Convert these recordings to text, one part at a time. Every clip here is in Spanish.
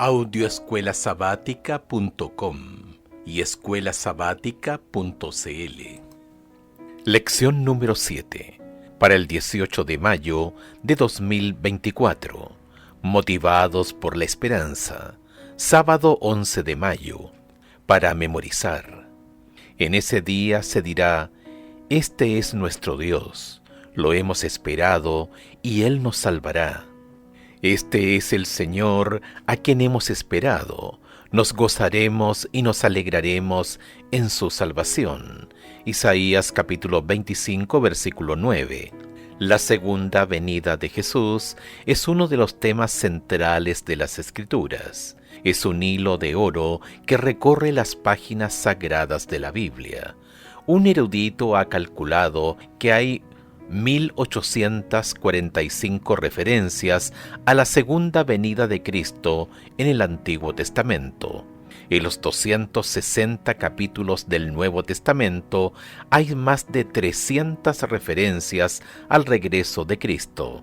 Audioescuelasabática.com y escuelasabática.cl. Lección número 7, para el 18 de mayo de 2024, motivados por la esperanza, sábado 11 de mayo, para memorizar. En ese día se dirá: este es nuestro Dios, lo hemos esperado y Él nos salvará. Este es el Señor a quien hemos esperado, nos gozaremos y nos alegraremos en su salvación. Isaías capítulo 25, versículo 9. La segunda venida de Jesús es uno de los temas centrales de las Escrituras. Es un hilo de oro que recorre las páginas sagradas de la Biblia. Un erudito ha calculado que hay 1845 referencias a la segunda venida de Cristo en el Antiguo Testamento. En los 260 capítulos del Nuevo Testamento hay más de 300 referencias al regreso de Cristo.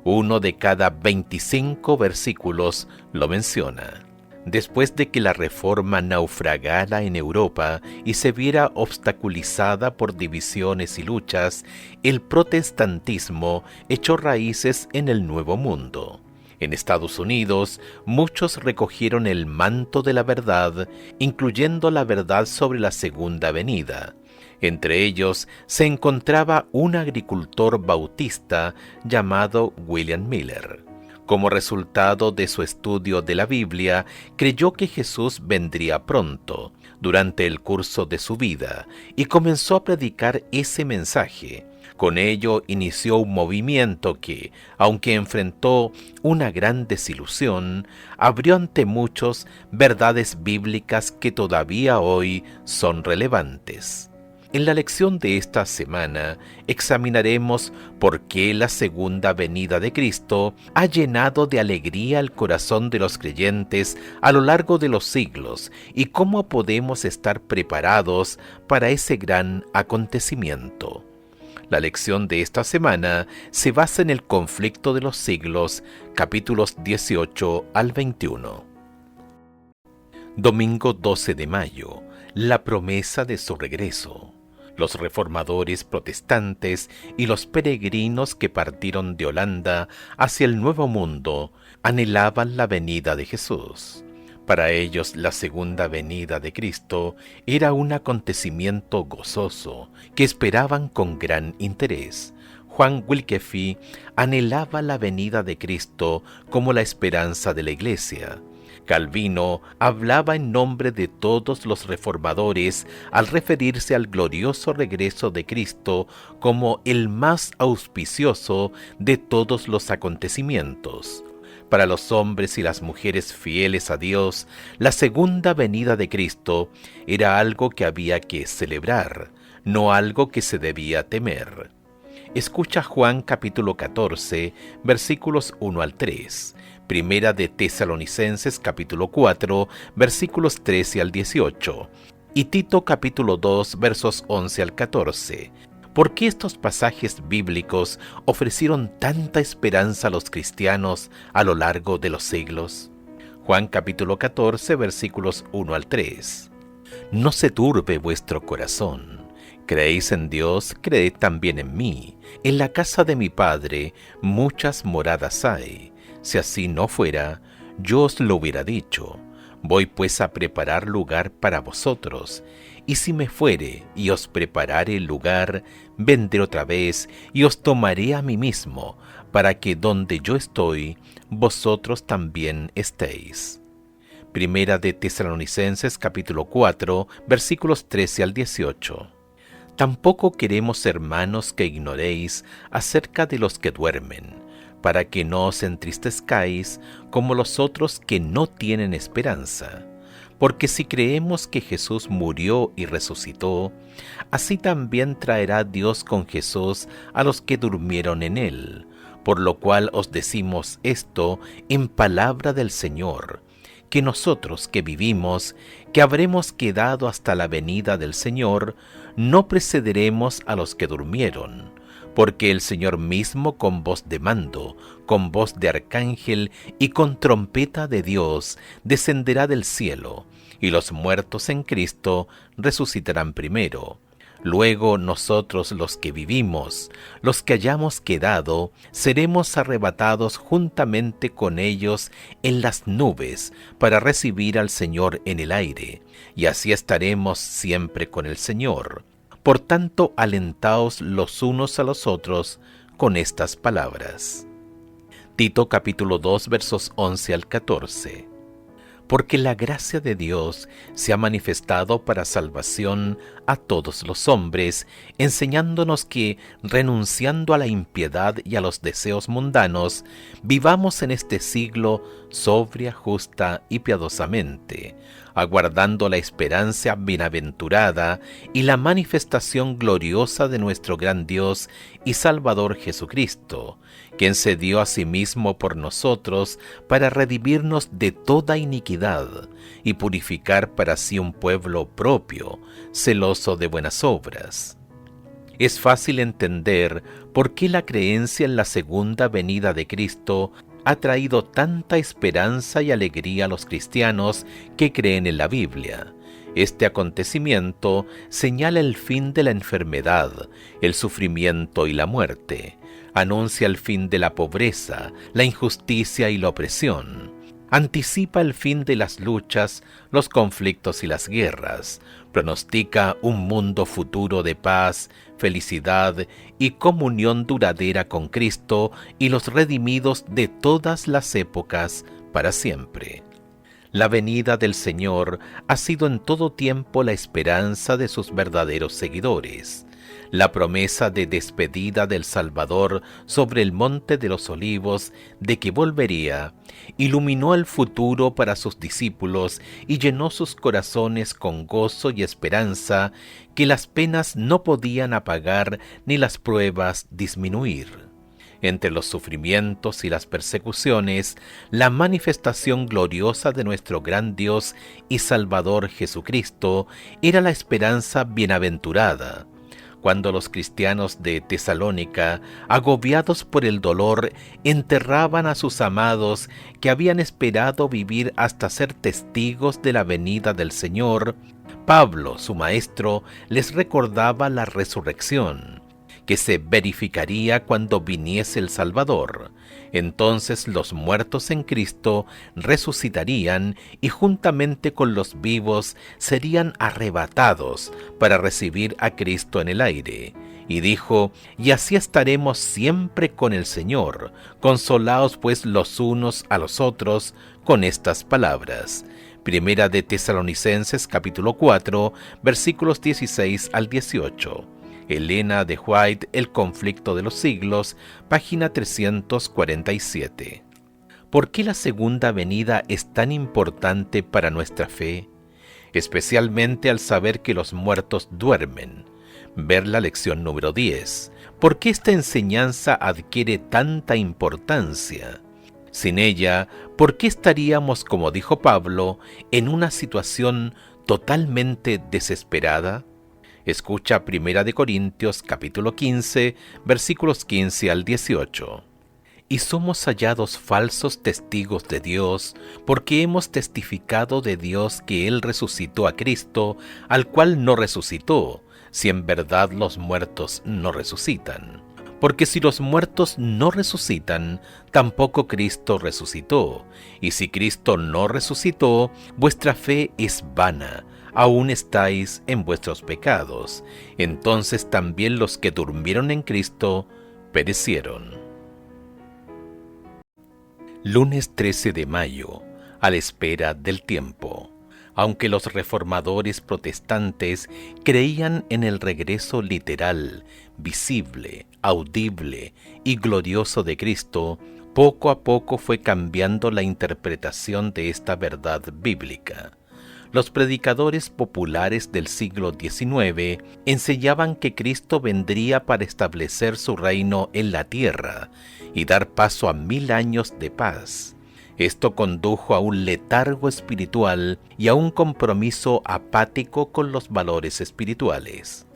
Uno de cada 25 versículos lo menciona. Después de que la Reforma naufragara en Europa y se viera obstaculizada por divisiones y luchas, el protestantismo echó raíces en el Nuevo Mundo. En Estados Unidos, muchos recogieron el manto de la verdad, incluyendo la verdad sobre la segunda venida. Entre ellos se encontraba un agricultor bautista llamado William Miller. Como resultado de su estudio de la Biblia, creyó que Jesús vendría pronto, durante el curso de su vida, y comenzó a predicar ese mensaje. Con ello inició un movimiento que, aunque enfrentó una gran desilusión, abrió ante muchos verdades bíblicas que todavía hoy son relevantes. En la lección de esta semana examinaremos por qué la segunda venida de Cristo ha llenado de alegría el corazón de los creyentes a lo largo de los siglos y cómo podemos estar preparados para ese gran acontecimiento. La lección de esta semana se basa en el conflicto de los siglos, capítulos 18 al 21. Domingo 12 de mayo, la promesa de su regreso. Los reformadores protestantes y los peregrinos que partieron de Holanda hacia el Nuevo Mundo anhelaban la venida de Jesús. Para ellos, la segunda venida de Cristo era un acontecimiento gozoso que esperaban con gran interés. Juan Wycliffe anhelaba la venida de Cristo como la esperanza de la Iglesia. Calvino hablaba en nombre de todos los reformadores al referirse al glorioso regreso de Cristo como el más auspicioso de todos los acontecimientos. Para los hombres y las mujeres fieles a Dios, la segunda venida de Cristo era algo que había que celebrar, no algo que se debía temer. Escucha Juan capítulo 14, versículos 1 al 3. Primera de Tesalonicenses capítulo 4, versículos 13 al 18, y Tito capítulo 2, versos 11 al 14. ¿Por qué estos pasajes bíblicos ofrecieron tanta esperanza a los cristianos a lo largo de los siglos? Juan capítulo 14, versículos 1 al 3. No se turbe vuestro corazón. Creéis en Dios, creed también en mí. En la casa de mi Padre muchas moradas hay. Si así no fuera, yo os lo hubiera dicho. Voy pues a preparar lugar para vosotros. Y si me fuere y os preparare el lugar, vendré otra vez y os tomaré a mí mismo, para que donde yo estoy, vosotros también estéis. Primera de Tesalonicenses capítulo 4, versículos 13 al 18. Tampoco queremos, hermanos, que ignoréis acerca de los que duermen, para que no os entristezcáis como los otros que no tienen esperanza. Porque si creemos que Jesús murió y resucitó, así también traerá Dios con Jesús a los que durmieron en él. Por lo cual os decimos esto en palabra del Señor, que nosotros que vivimos, que habremos quedado hasta la venida del Señor, no precederemos a los que durmieron. porque el Señor mismo con voz de mando, con voz de arcángel y con trompeta de Dios descenderá del cielo, y los muertos en Cristo resucitarán primero. Luego nosotros los que vivimos, los que hayamos quedado, seremos arrebatados juntamente con ellos en las nubes para recibir al Señor en el aire, y así estaremos siempre con el Señor. Por tanto, alentaos los unos a los otros con estas palabras. Tito capítulo 2 versos 11 al 14. Porque la gracia de Dios se ha manifestado para salvación a todos los hombres, enseñándonos que, renunciando a la impiedad y a los deseos mundanos, vivamos en este siglo sobria, justa y piadosamente, aguardando la esperanza bienaventurada y la manifestación gloriosa de nuestro gran Dios y Salvador Jesucristo, quien se dio a sí mismo por nosotros para redimirnos de toda iniquidad y purificar para sí un pueblo propio, celoso de buenas obras. Es fácil entender por qué la creencia en la segunda venida de Cristo ha traído tanta esperanza y alegría a los cristianos que creen en la Biblia. Este acontecimiento señala el fin de la enfermedad, el sufrimiento y la muerte. Anuncia el fin de la pobreza, la injusticia y la opresión. Anticipa el fin de las luchas, los conflictos y las guerras. Pronostica un mundo futuro de paz, felicidad y comunión duradera con Cristo y los redimidos de todas las épocas para siempre. La venida del Señor ha sido en todo tiempo la esperanza de sus verdaderos seguidores. La promesa de despedida del Salvador sobre el monte de los Olivos, de que volvería, iluminó el futuro para sus discípulos y llenó sus corazones con gozo y esperanza que las penas no podían apagar ni las pruebas disminuir. Entre los sufrimientos y las persecuciones, la manifestación gloriosa de nuestro gran Dios y Salvador Jesucristo era la esperanza bienaventurada. Cuando los cristianos de Tesalónica, agobiados por el dolor, enterraban a sus amados que habían esperado vivir hasta ser testigos de la venida del Señor, Pablo, su maestro, les recordaba la resurrección, que se verificaría cuando viniese el Salvador. Entonces los muertos en Cristo resucitarían y juntamente con los vivos serían arrebatados para recibir a Cristo en el aire. Y dijo, y así estaremos siempre con el Señor, consolaos pues los unos a los otros con estas palabras. Primera de Tesalonicenses capítulo 4, versículos 16 al 18. Elena de White, El conflicto de los siglos, página 347. ¿Por qué la segunda venida es tan importante para nuestra fe? Especialmente al saber que los muertos duermen. Ver la lección número 10. ¿Por qué esta enseñanza adquiere tanta importancia? Sin ella, ¿por qué estaríamos, como dijo Pablo, en una situación totalmente desesperada? Escucha 1 de Corintios capítulo 15, versículos 15 al 18. Y somos hallados falsos testigos de Dios, porque hemos testificado de Dios que Él resucitó a Cristo, al cual no resucitó, si en verdad los muertos no resucitan. Porque si los muertos no resucitan, tampoco Cristo resucitó. Y si Cristo no resucitó, vuestra fe es vana. Aún estáis en vuestros pecados. Entonces también los que durmieron en Cristo perecieron. Lunes 13 de mayo, a la espera del tiempo. Aunque los reformadores protestantes creían en el regreso literal, visible, audible y glorioso de Cristo, poco a poco fue cambiando la interpretación de esta verdad bíblica. Los predicadores populares del siglo XIX enseñaban que Cristo vendría para establecer su reino en la tierra y dar paso a 1000 años de paz. Esto condujo a un letargo espiritual y a un compromiso apático con los valores espirituales.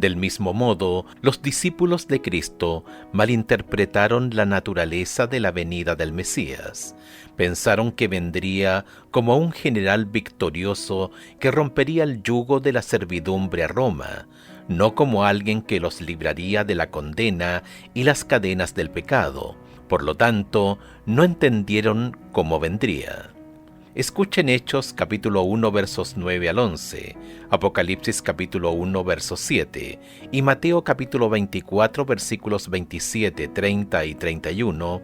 Del mismo modo, los discípulos de Cristo malinterpretaron la naturaleza de la venida del Mesías. Pensaron que vendría como un general victorioso que rompería el yugo de la servidumbre a Roma, no como alguien que los libraría de la condena y las cadenas del pecado. Por lo tanto, no entendieron cómo vendría. Escuchen Hechos capítulo 1 versos 9 al 11, Apocalipsis capítulo 1 versos 7 y Mateo capítulo 24 versículos 27, 30 y 31,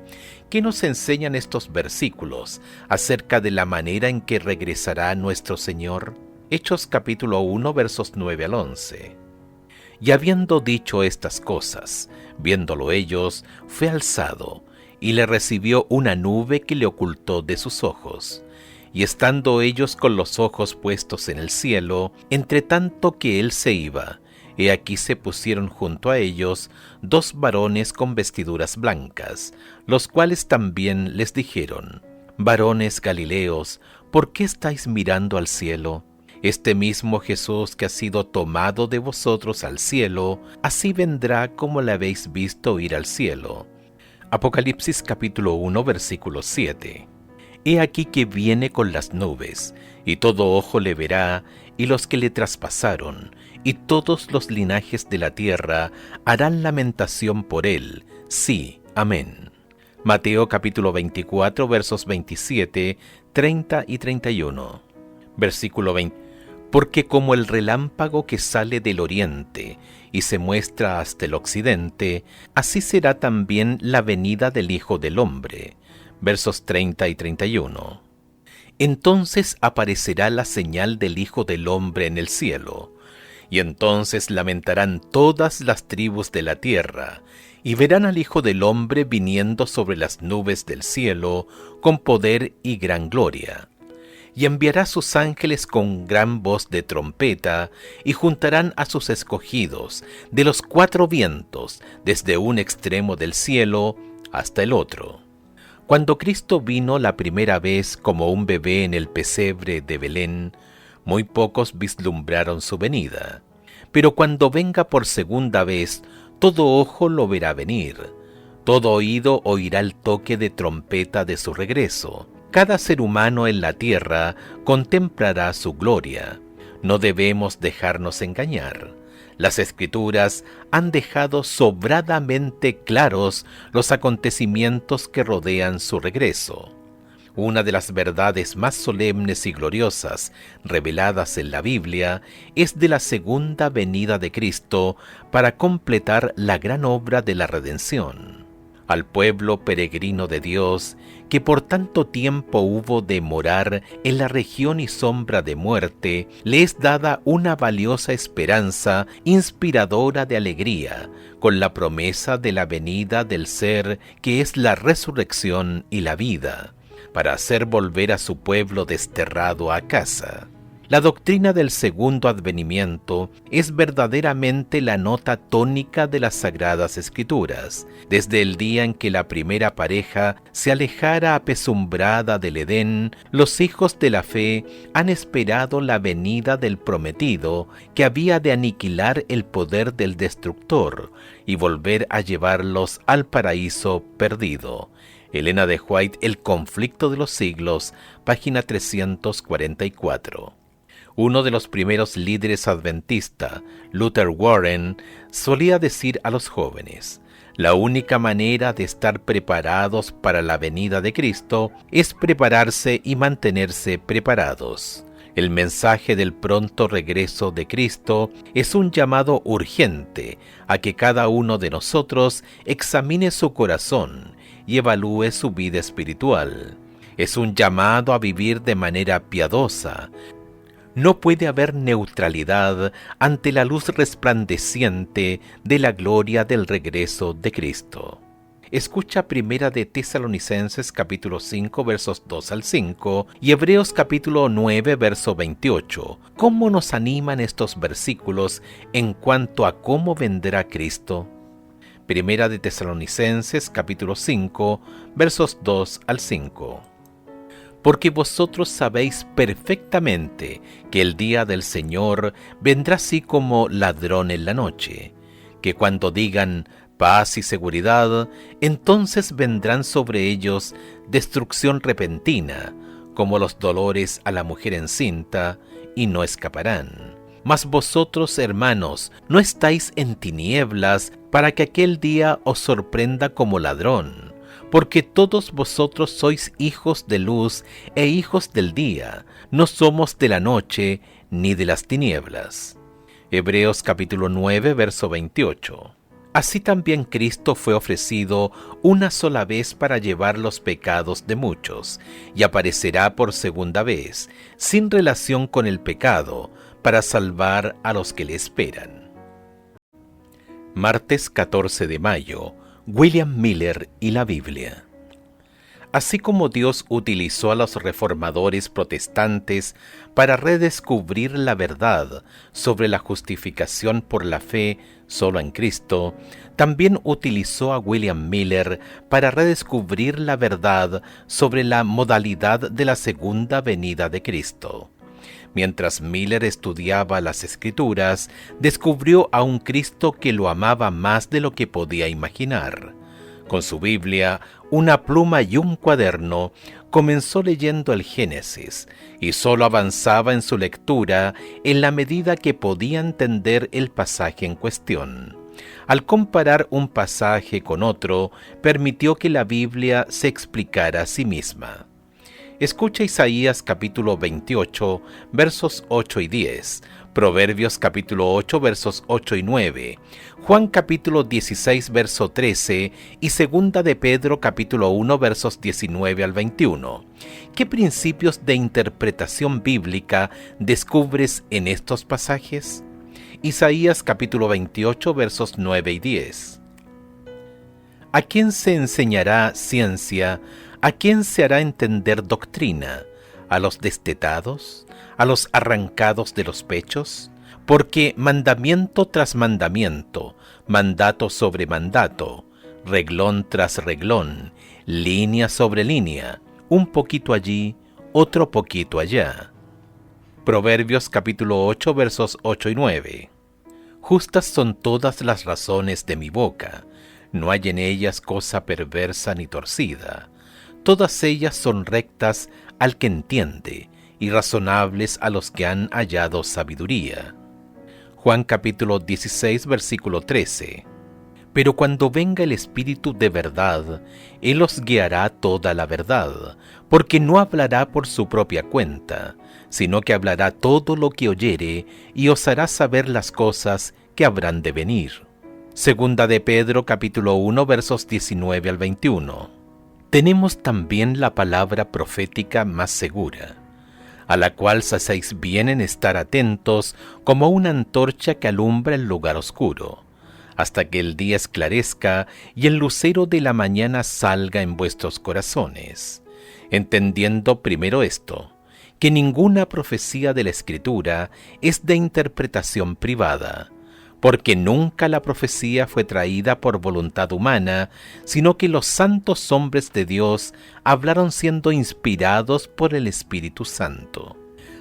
que nos enseñan estos versículos acerca de la manera en que regresará nuestro Señor. Hechos capítulo 1 versos 9 al 11. Y habiendo dicho estas cosas, viéndolo ellos, fue alzado, y le recibió una nube que le ocultó de sus ojos. Y estando ellos con los ojos puestos en el cielo, entre tanto que él se iba, he aquí se pusieron junto a ellos 2 varones con vestiduras blancas, los cuales también les dijeron: Varones Galileos, ¿por qué estáis mirando al cielo? Este mismo Jesús que ha sido tomado de vosotros al cielo, así vendrá como le habéis visto ir al cielo. Apocalipsis capítulo 1 versículo 7. He aquí que viene con las nubes, y todo ojo le verá, y los que le traspasaron, y todos los linajes de la tierra harán lamentación por él. Sí, amén. Mateo capítulo 24 versos 27, 30 y 31. Versículo 20. Porque como el relámpago que sale del oriente y se muestra hasta el occidente, así será también la venida del Hijo del Hombre. Versos 30 y 31. Entonces aparecerá la señal del Hijo del Hombre en el cielo, y entonces lamentarán todas las tribus de la tierra, y verán al Hijo del Hombre viniendo sobre las nubes del cielo con poder y gran gloria. Y enviará sus ángeles con gran voz de trompeta, y juntarán a sus escogidos de los 4 vientos, desde un extremo del cielo hasta el otro. Cuando Cristo vino la primera vez como un bebé en el pesebre de Belén, muy pocos vislumbraron su venida. Pero cuando venga por segunda vez, todo ojo lo verá venir, todo oído oirá el toque de trompeta de su regreso. Cada ser humano en la tierra contemplará su gloria. No debemos dejarnos engañar. Las Escrituras han dejado sobradamente claros los acontecimientos que rodean su regreso. Una de las verdades más solemnes y gloriosas reveladas en la Biblia es de la segunda venida de Cristo para completar la gran obra de la redención. Al pueblo peregrino de Dios, que por tanto tiempo hubo de morar en la región y sombra de muerte, le es dada una valiosa esperanza inspiradora de alegría, con la promesa de la venida del Ser que es la resurrección y la vida, para hacer volver a su pueblo desterrado a casa. La doctrina del segundo advenimiento es verdaderamente la nota tónica de las Sagradas Escrituras. Desde el día en que la primera pareja se alejara apesumbrada del Edén, los hijos de la fe han esperado la venida del prometido que había de aniquilar el poder del destructor y volver a llevarlos al paraíso perdido. Elena de White, El conflicto de los siglos, página 344. Uno de los primeros líderes adventistas, Luther Warren, solía decir a los jóvenes: la única manera de estar preparados para la venida de Cristo es prepararse y mantenerse preparados. El mensaje del pronto regreso de Cristo es un llamado urgente a que cada uno de nosotros examine su corazón y evalúe su vida espiritual. Es un llamado a vivir de manera piadosa. No puede haber neutralidad ante la luz resplandeciente de la gloria del regreso de Cristo. Escucha Primera de Tesalonicenses capítulo 5 versos 2 al 5 y Hebreos capítulo 9 verso 28. ¿Cómo nos animan estos versículos en cuanto a cómo vendrá Cristo? Primera de Tesalonicenses capítulo 5 versos 2 al 5. porque vosotros sabéis perfectamente que el día del Señor vendrá así como ladrón en la noche, que cuando digan paz y seguridad, entonces vendrán sobre ellos destrucción repentina, como los dolores a la mujer encinta, y no escaparán. Mas vosotros, hermanos, no estáis en tinieblas para que aquel día os sorprenda como ladrón, porque todos vosotros sois hijos de luz e hijos del día, no somos de la noche ni de las tinieblas. Hebreos capítulo 9, verso 28. Así también Cristo fue ofrecido una sola vez para llevar los pecados de muchos, y aparecerá por segunda vez, sin relación con el pecado, para salvar a los que le esperan. Martes 14 de mayo, William Miller y la Biblia. Así como Dios utilizó a los reformadores protestantes para redescubrir la verdad sobre la justificación por la fe solo en Cristo, también utilizó a William Miller para redescubrir la verdad sobre la modalidad de la segunda venida de Cristo. Mientras Miller estudiaba las Escrituras, descubrió a un Cristo que lo amaba más de lo que podía imaginar. Con su Biblia, una pluma y un cuaderno, comenzó leyendo el Génesis y solo avanzaba en su lectura en la medida que podía entender el pasaje en cuestión. Al comparar un pasaje con otro, permitió que la Biblia se explicara a sí misma. Escucha Isaías capítulo 28, versos 8 y 10, Proverbios capítulo 8, versos 8 y 9, Juan capítulo 16, verso 13 y Segunda de Pedro capítulo 1, versos 19 al 21. ¿Qué principios de interpretación bíblica descubres en estos pasajes? Isaías capítulo 28, versos 9 y 10. ¿A quién se enseñará ciencia? ¿A quién se hará entender doctrina? ¿A los destetados? ¿A los arrancados de los pechos? Porque mandamiento tras mandamiento, mandato sobre mandato, reglón tras reglón, línea sobre línea, un poquito allí, otro poquito allá. Proverbios capítulo 8, versos 8 y 9. Justas son todas las razones de mi boca, no hay en ellas cosa perversa ni torcida. Todas ellas son rectas al que entiende, y razonables a los que han hallado sabiduría. Juan capítulo 16, versículo 13. Pero cuando venga el Espíritu de verdad, Él os guiará toda la verdad, porque no hablará por su propia cuenta, sino que hablará todo lo que oyere, y os hará saber las cosas que habrán de venir. Segunda de Pedro capítulo 1, versos 19 al 21. Tenemos también la palabra profética más segura, a la cual se hacéis bien en estar atentos como una antorcha que alumbra el lugar oscuro, hasta que el día esclarezca y el lucero de la mañana salga en vuestros corazones, entendiendo primero esto, que ninguna profecía de la Escritura es de interpretación privada, porque nunca la profecía fue traída por voluntad humana, sino que los santos hombres de Dios hablaron siendo inspirados por el Espíritu Santo.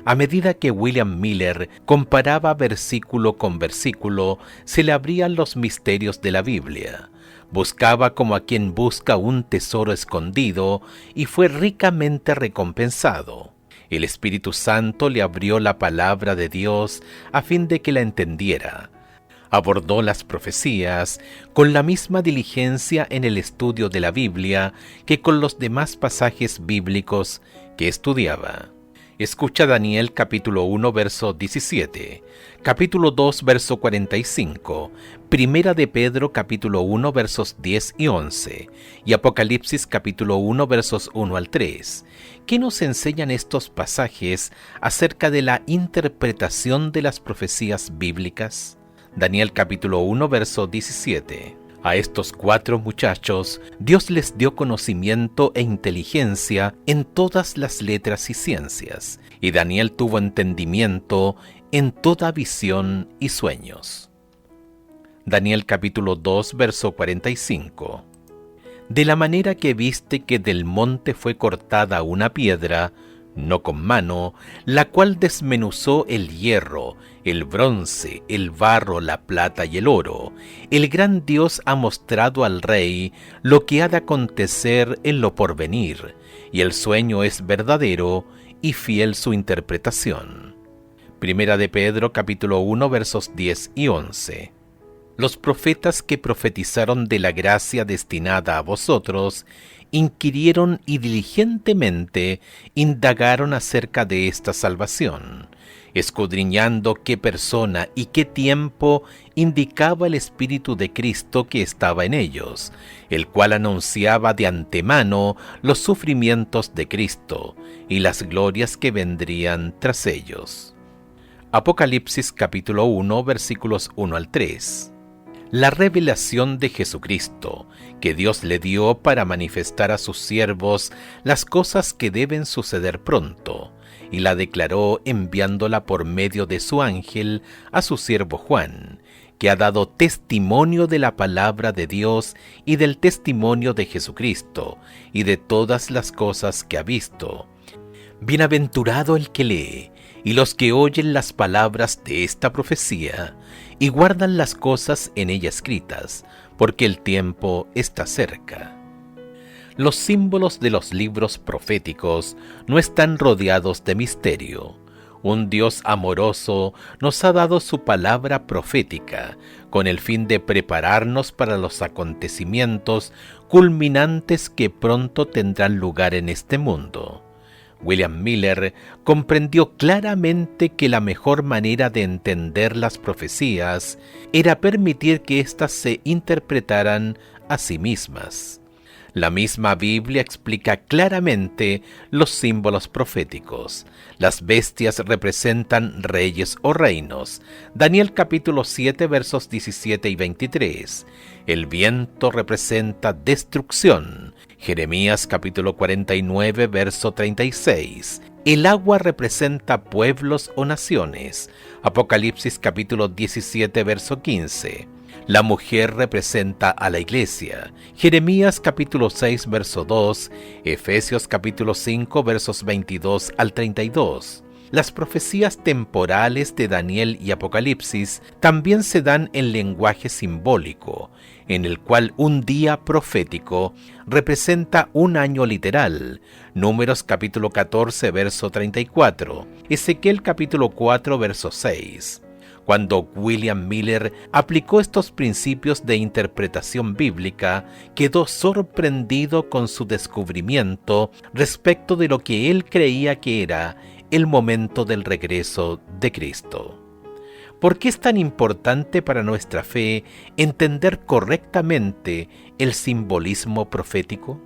A medida que William Miller comparaba versículo con versículo, se le abrían los misterios de la Biblia. Buscaba como a quien busca un tesoro escondido y fue ricamente recompensado. El Espíritu Santo le abrió la palabra de Dios a fin de que la entendiera. Abordó las profecías con la misma diligencia en el estudio de la Biblia que con los demás pasajes bíblicos que estudiaba. Escucha Daniel capítulo 1 verso 17, capítulo 2 verso 45, Primera de Pedro capítulo 1 versos 10 y 11 y Apocalipsis capítulo 1 versos 1 al 3. ¿Qué nos enseñan estos pasajes acerca de la interpretación de las profecías bíblicas? Daniel capítulo 1 verso 17. A estos 4 muchachos Dios les dio conocimiento e inteligencia en todas las letras y ciencias, y Daniel tuvo entendimiento en toda visión y sueños. Daniel capítulo 2 verso 45. De la manera que viste que del monte fue cortada una piedra, no con mano, la cual desmenuzó el hierro, el bronce, el barro, la plata y el oro, el gran Dios ha mostrado al rey lo que ha de acontecer en lo porvenir, y el sueño es verdadero y fiel su interpretación. Primera de Pedro, capítulo 1, versos 10 y 11. Los profetas que profetizaron de la gracia destinada a vosotros, inquirieron y diligentemente indagaron acerca de esta salvación, escudriñando qué persona y qué tiempo indicaba el Espíritu de Cristo que estaba en ellos, el cual anunciaba de antemano los sufrimientos de Cristo y las glorias que vendrían tras ellos. Apocalipsis capítulo 1, versículos 1 al 3. La revelación de Jesucristo, que Dios le dio para manifestar a sus siervos las cosas que deben suceder pronto, y la declaró enviándola por medio de su ángel a su siervo Juan, que ha dado testimonio de la palabra de Dios y del testimonio de Jesucristo, y de todas las cosas que ha visto. Bienaventurado el que lee, y los que oyen las palabras de esta profecía, y guardan las cosas en ella escritas, porque el tiempo está cerca. Los símbolos de los libros proféticos no están rodeados de misterio. Un Dios amoroso nos ha dado su palabra profética, con el fin de prepararnos para los acontecimientos culminantes que pronto tendrán lugar en este mundo. William Miller comprendió claramente que la mejor manera de entender las profecías era permitir que éstas se interpretaran a sí mismas. La misma Biblia explica claramente los símbolos proféticos. Las bestias representan reyes o reinos. Daniel capítulo 7 versos 17 y 23. El viento representa destrucción. Jeremías capítulo 49 verso 36. El agua representa pueblos o naciones. Apocalipsis capítulo 17 verso 15. La mujer representa a la iglesia. Jeremías capítulo 6 verso 2, Efesios capítulo 5 versos 22 al 32. Las profecías temporales de Daniel y Apocalipsis también se dan en lenguaje simbólico, en el cual un día profético representa un año literal. Números capítulo 14 verso 34, Ezequiel capítulo 4 verso 6. Cuando William Miller aplicó estos principios de interpretación bíblica, quedó sorprendido con su descubrimiento respecto de lo que él creía que era el momento del regreso de Cristo. ¿Por qué es tan importante para nuestra fe entender correctamente el simbolismo profético?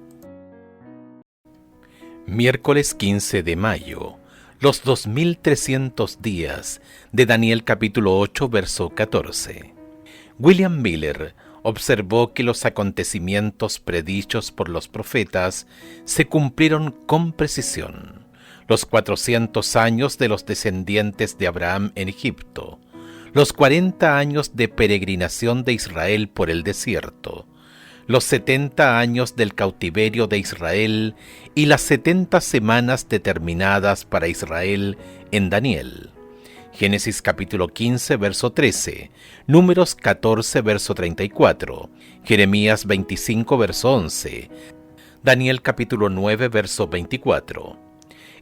Miércoles 15 de mayo. Los 2300 días de Daniel capítulo 8 verso 14. William Miller observó que los acontecimientos predichos por los profetas se cumplieron con precisión. Los 400 años de los descendientes de Abraham en Egipto, los 40 años de peregrinación de Israel por el desierto, los 70 años del cautiverio de Israel y las 70 semanas determinadas para Israel en Daniel. Génesis capítulo 15, verso 13, Números 14, verso 34, Jeremías 25, verso 11, Daniel capítulo 9, verso 24.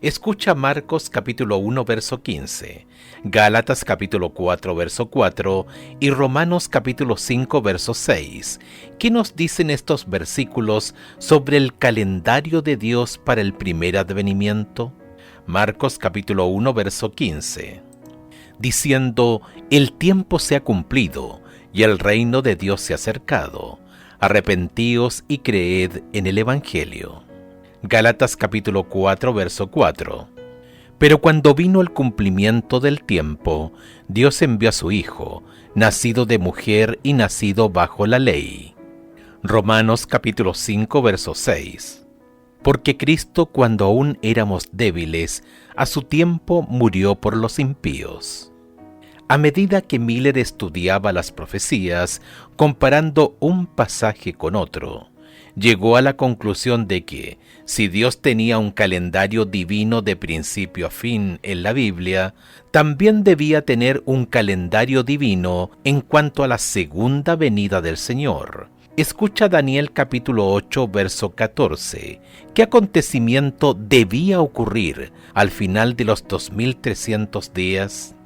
Escucha Marcos capítulo 1, verso 15, Gálatas capítulo 4, verso 4 y Romanos capítulo 5, verso 6. ¿Qué nos dicen estos versículos sobre el calendario de Dios para el primer advenimiento? Marcos capítulo 1, verso 15. Diciendo, el tiempo se ha cumplido y el reino de Dios se ha acercado. Arrepentíos y creed en el Evangelio. Gálatas capítulo 4, verso 4. Pero cuando vino el cumplimiento del tiempo, Dios envió a su Hijo, nacido de mujer y nacido bajo la ley. Romanos capítulo 5, verso 6. Porque Cristo, cuando aún éramos débiles, a su tiempo murió por los impíos. A medida que Miller estudiaba las profecías, comparando un pasaje con otro, llegó a la conclusión de que, si Dios tenía un calendario divino de principio a fin en la Biblia, también debía tener un calendario divino en cuanto a la segunda venida del Señor. Escucha Daniel capítulo 8, verso 14. ¿Qué acontecimiento debía ocurrir al final de los 2300 días?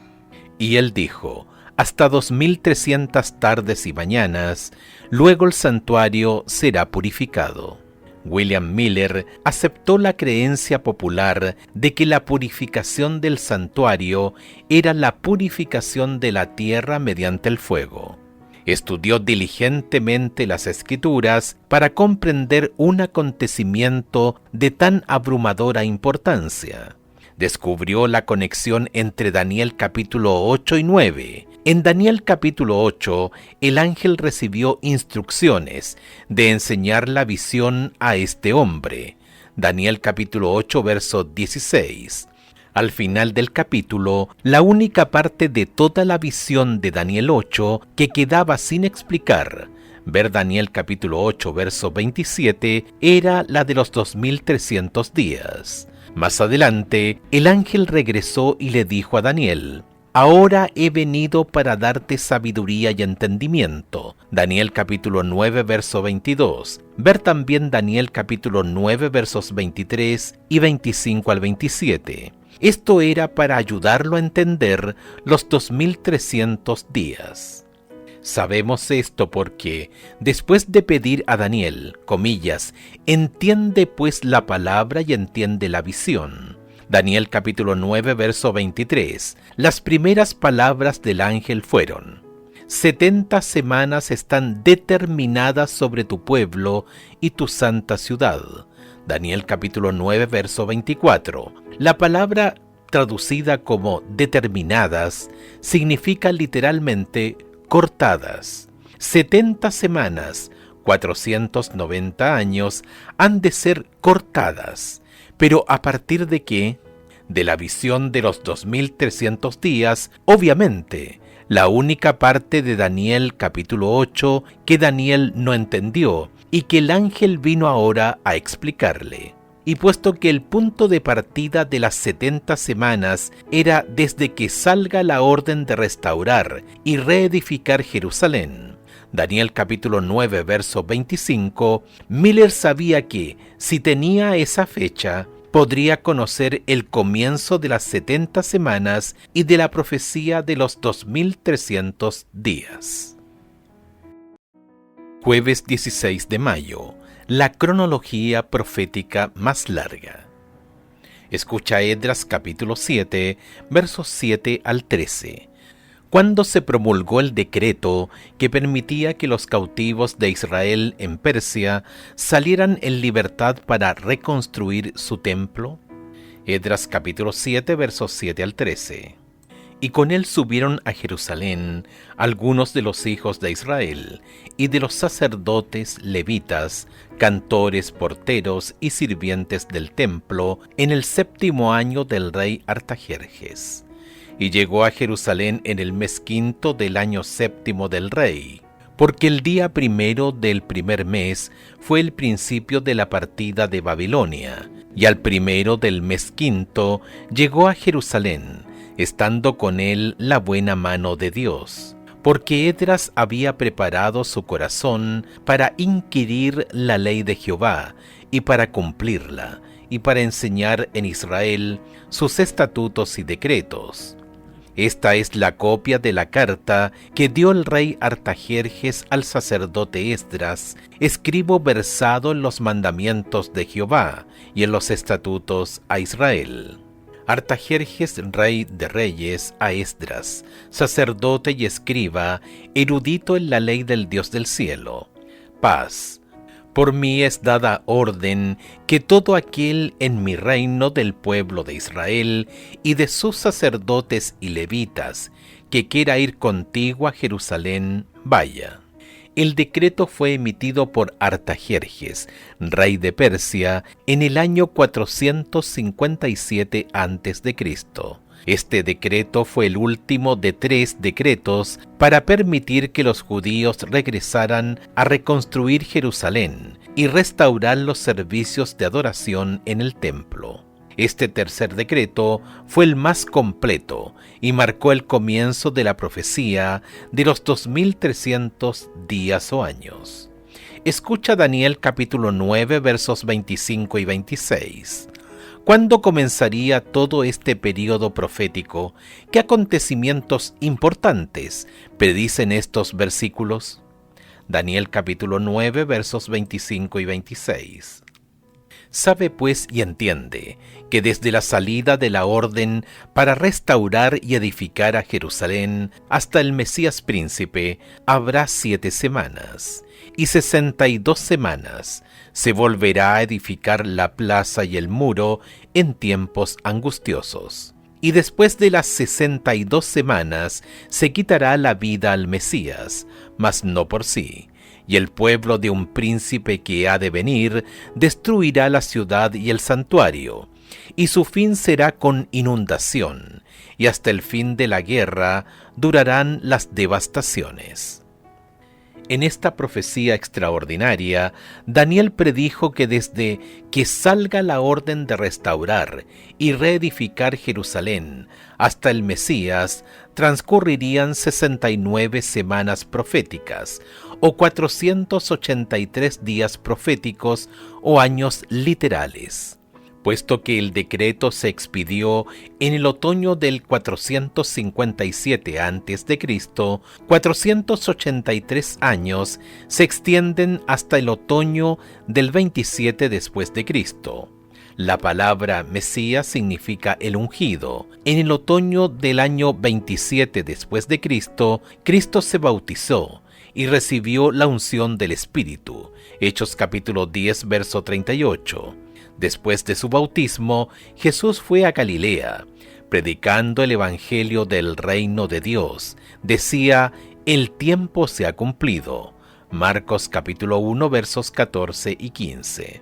Y él dijo: hasta 2300 tardes y mañanas, luego el santuario será purificado. William Miller aceptó la creencia popular de que la purificación del santuario era la purificación de la tierra mediante el fuego. Estudió diligentemente las Escrituras para comprender un acontecimiento de tan abrumadora importancia. Descubrió la conexión entre Daniel capítulo 8 y 9. En Daniel capítulo 8, el ángel recibió instrucciones de enseñar la visión a este hombre. Daniel capítulo 8, verso 16. Al final del capítulo, la única parte de toda la visión de Daniel 8 que quedaba sin explicar, ver Daniel capítulo 8, verso 27, era la de los 2300 días. Más adelante, el ángel regresó y le dijo a Daniel: ahora he venido para darte sabiduría y entendimiento. Daniel capítulo 9, verso 22. Ver también Daniel capítulo 9, versos 23 y 25 al 27. Esto era para ayudarlo a entender los 2300 días. Sabemos esto porque, después de pedir a Daniel, comillas, entiende pues la palabra y entiende la visión. Daniel capítulo 9, verso 23. Las primeras palabras del ángel fueron: 70 semanas están determinadas sobre tu pueblo y tu santa ciudad. Daniel capítulo 9, verso 24. La palabra traducida como determinadas significa literalmente cortadas. 70 semanas, 490 años, han de ser cortadas. Pero ¿a partir de qué? De la visión de los 2300 días, obviamente. La única parte de Daniel capítulo 8 que Daniel no entendió y que el ángel vino ahora a explicarle. Y puesto que el punto de partida de las 70 semanas era desde que salga la orden de restaurar y reedificar Jerusalén, Daniel capítulo 9, verso 25, Miller sabía que, si tenía esa fecha, podría conocer el comienzo de las 70 semanas y de la profecía de los 2300 días. Jueves 16 de mayo. La cronología profética más larga. Escucha Esdras capítulo 7, versos 7 al 13. Cuando se promulgó el decreto que permitía que los cautivos de Israel en Persia salieran en libertad para reconstruir su templo. Esdras capítulo 7, versos 7 al 13. Y con él subieron a Jerusalén algunos de los hijos de Israel, y de los sacerdotes, levitas, cantores, porteros y sirvientes del templo, en el 7º año del rey Artajerjes. Y llegó a Jerusalén en el mes 5 del año 7 del rey, porque el día 1 del primer mes fue el principio de la partida de Babilonia, y al 1 del mes 5 llegó a Jerusalén, estando con él la buena mano de Dios, porque Esdras había preparado su corazón para inquirir la ley de Jehová y para cumplirla, y para enseñar en Israel sus estatutos y decretos. Esta es la copia de la carta que dio el rey Artajerjes al sacerdote Esdras, escribo versado en los mandamientos de Jehová y en los estatutos a Israel. Artajerjes, rey de reyes, a Esdras, sacerdote y escriba, erudito en la ley del Dios del cielo. Paz. Por mí es dada orden que todo aquel en mi reino del pueblo de Israel y de sus sacerdotes y levitas que quiera ir contigo a Jerusalén, vaya. El decreto fue emitido por Artajerjes, rey de Persia, en el año 457 a.C. Este decreto fue el último de 3 decretos para permitir que los judíos regresaran a reconstruir Jerusalén, y restaurar los servicios de adoración en el templo. Este tercer decreto fue el más completo y marcó el comienzo de la profecía de los 2300 días o años. Escucha Daniel capítulo 9 versos 25 y 26. ¿Cuándo comenzaría todo este período profético? ¿Qué acontecimientos importantes predicen estos versículos? Daniel capítulo 9 versos 25 y 26. Sabe pues y entiende que desde la salida de la orden para restaurar y edificar a Jerusalén hasta el Mesías príncipe habrá 7 semanas, y 62 semanas se volverá a edificar la plaza y el muro en tiempos angustiosos. Y después de las 62 semanas se quitará la vida al Mesías, mas no por sí. Y el pueblo de un príncipe que ha de venir destruirá la ciudad y el santuario, y su fin será con inundación, y hasta el fin de la guerra durarán las devastaciones. En esta profecía extraordinaria, Daniel predijo que desde que salga la orden de restaurar y reedificar Jerusalén hasta el Mesías, transcurrirían 69 semanas proféticas, o 483 días proféticos o años literales. Puesto que el decreto se expidió en el otoño del 457 a.C., 483 años se extienden hasta el otoño del 27 después de Cristo. La palabra Mesías significa el ungido. En el otoño del año 27 después de Cristo, Cristo se bautizó y recibió la unción del Espíritu. Hechos capítulo 10, verso 38. Después de su bautismo, Jesús fue a Galilea, predicando el Evangelio del reino de Dios. Decía, el tiempo se ha cumplido. Marcos capítulo 1, versos 14 y 15.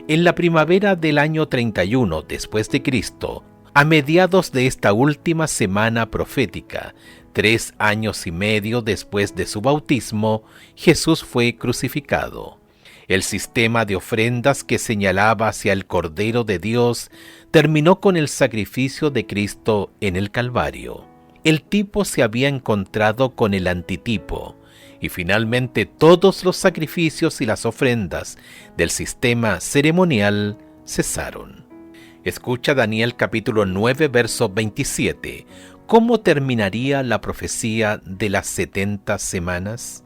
En la primavera del año 31 después de Cristo, a mediados de esta última semana profética, 3 años y medio después de su bautismo, Jesús fue crucificado. El sistema de ofrendas que señalaba hacia el Cordero de Dios terminó con el sacrificio de Cristo en el Calvario. El tipo se había encontrado con el antitipo, y finalmente todos los sacrificios y las ofrendas del sistema ceremonial cesaron. Escucha Daniel capítulo 9, verso 27. ¿Cómo terminaría la profecía de las 70 semanas?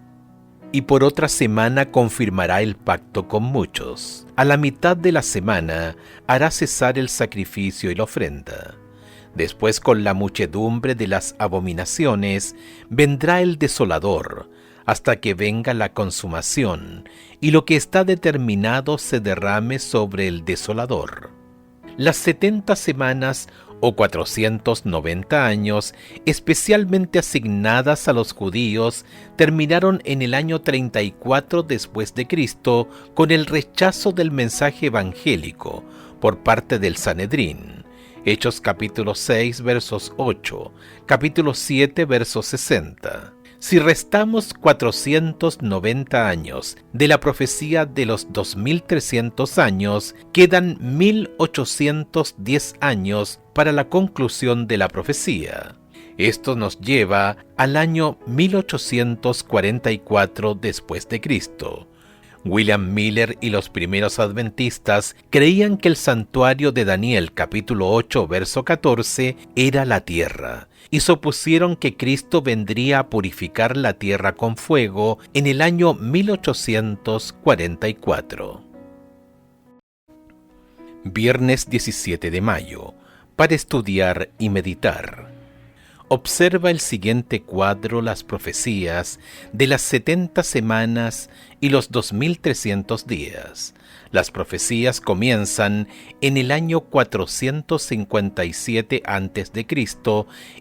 Y por otra semana confirmará el pacto con muchos. A la mitad de la semana hará cesar el sacrificio y la ofrenda. Después, con la muchedumbre de las abominaciones, vendrá el desolador, hasta que venga la consumación, y lo que está determinado se derrame sobre el desolador. Las 70 semanas o 490 años, especialmente asignadas a los judíos, terminaron en el año 34 después de Cristo con el rechazo del mensaje evangélico por parte del Sanedrín. Hechos capítulo 6 versos 8, capítulo 7 versos 60. Si restamos 490 años de la profecía de los 2300 años, quedan 1810 años para la conclusión de la profecía. Esto nos lleva al año 1844 después de Cristo. William Miller y los primeros adventistas creían que el santuario de Daniel capítulo 8 verso 14 era la tierra, y supusieron que Cristo vendría a purificar la tierra con fuego en el año 1844. Viernes 17 de mayo, para estudiar y meditar. Observa el siguiente cuadro las profecías de las 70 semanas y los 2300 días. Las profecías comienzan en el año 457 a.C.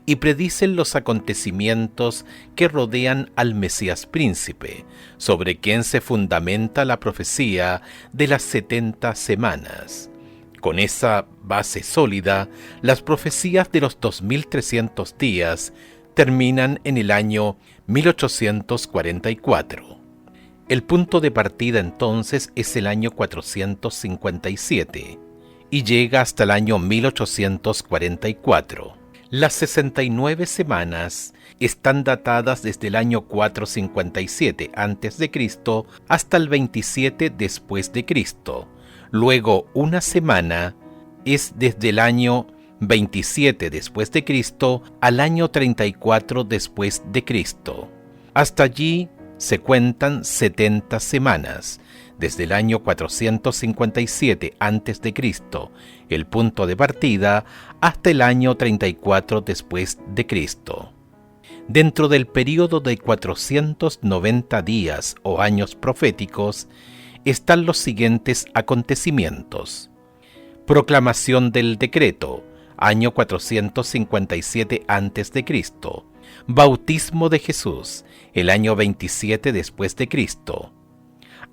y predicen los acontecimientos que rodean al Mesías príncipe, sobre quien se fundamenta la profecía de las 70 semanas. Con esa base sólida, las profecías de los 2300 días terminan en el año 1844. El punto de partida entonces es el año 457 y llega hasta el año 1844. Las 69 semanas están datadas desde el año 457 a.C. hasta el 27 después de Cristo. Luego, una semana es desde el año 27 después de Cristo al año 34 después de Cristo. Hasta allí se cuentan 70 semanas, desde el año 457 a.C., el punto de partida, hasta el año 34 después de Cristo. Dentro del período de 490 días o años proféticos están los siguientes acontecimientos. Proclamación del decreto, año 457 a.C. Bautismo de Jesús, el año 27 después de Cristo.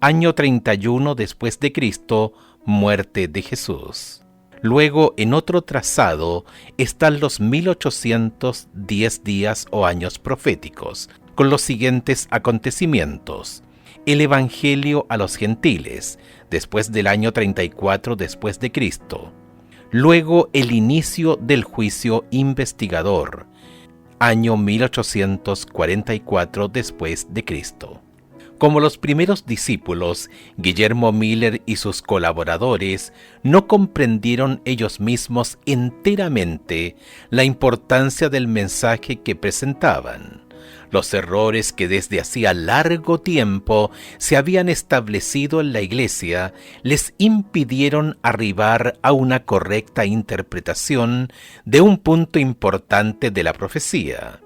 Año 31 después de Cristo, muerte de Jesús. Luego, en otro trazado, están los 1810 días o años proféticos, con los siguientes acontecimientos. El Evangelio a los gentiles, después del año 34 después de Cristo. Luego, el inicio del juicio investigador, año 1844 después de Cristo. Como los primeros discípulos, Guillermo Miller y sus colaboradores no comprendieron ellos mismos enteramente la importancia del mensaje que presentaban. Los errores que desde hacía largo tiempo se habían establecido en la Iglesia les impidieron arribar a una correcta interpretación de un punto importante de la profecía.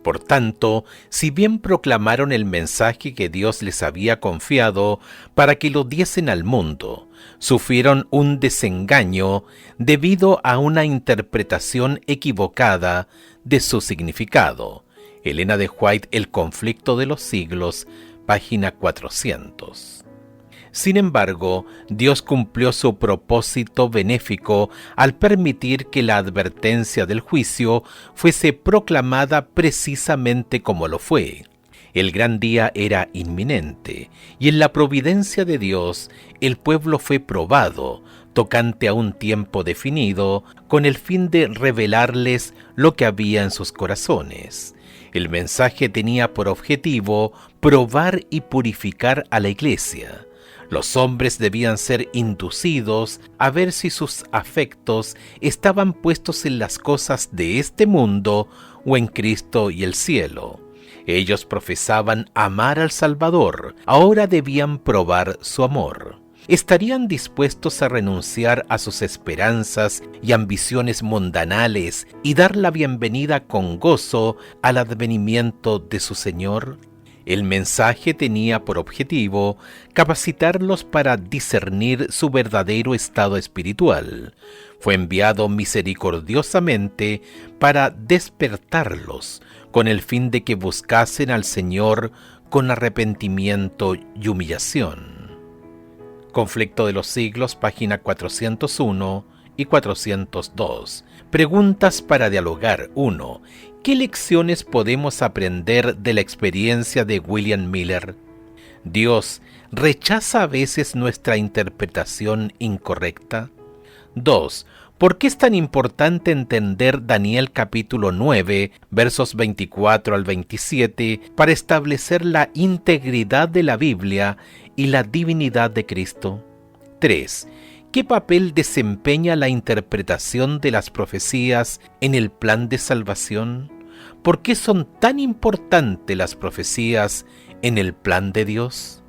Por tanto, si bien proclamaron el mensaje que Dios les había confiado para que lo diesen al mundo, sufrieron un desengaño debido a una interpretación equivocada de su significado. Elena de White, El conflicto de los siglos, página 400. Sin embargo, Dios cumplió su propósito benéfico al permitir que la advertencia del juicio fuese proclamada precisamente como lo fue. El gran día era inminente, y en la providencia de Dios, el pueblo fue probado, tocante a un tiempo definido, con el fin de revelarles lo que había en sus corazones. El mensaje tenía por objetivo probar y purificar a la Iglesia. Los hombres debían ser inducidos a ver si sus afectos estaban puestos en las cosas de este mundo o en Cristo y el cielo. Ellos profesaban amar al Salvador, ahora debían probar su amor. ¿Estarían dispuestos a renunciar a sus esperanzas y ambiciones mundanales y dar la bienvenida con gozo al advenimiento de su Señor? El mensaje tenía por objetivo capacitarlos para discernir su verdadero estado espiritual. Fue enviado misericordiosamente para despertarlos, con el fin de que buscasen al Señor con arrepentimiento y humillación. Conflicto de los siglos, página 401 y 402. Preguntas para dialogar. 1. ¿Qué lecciones podemos aprender de la experiencia de William Miller? ¿Dios rechaza a veces nuestra interpretación incorrecta? 2. ¿Por qué es tan importante entender Daniel capítulo 9, versos 24 al 27, para establecer la integridad de la Biblia y la divinidad de Cristo? 3. ¿Qué papel desempeña la interpretación de las profecías en el plan de salvación? ¿Por qué son tan importantes las profecías en el plan de Dios?